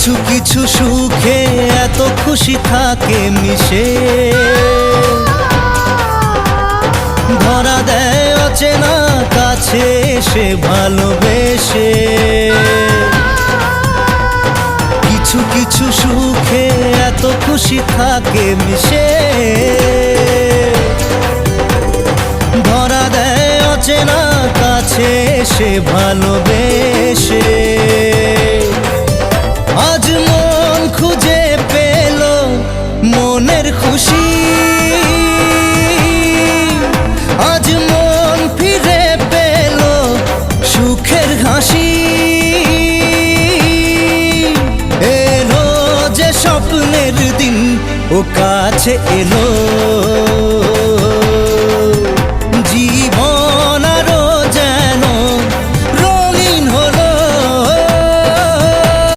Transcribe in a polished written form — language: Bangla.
কিছু কিছু সুখে এত খুশি থাকে মিশে, ধরা দেয় অচেনা কাছে এসে ভালোবেসে। কিছু কিছু সুখে এত খুশি থাকে মিশে, ধরা দেয় অচেনা কাছে এসে ভালোবেসে। আজ মন খুঁজে পেল মনের খুশি, আজ মন ফিরে পেল সুখের হাসি। এলো যে স্বপ্নের দিন ও কাছে এলো,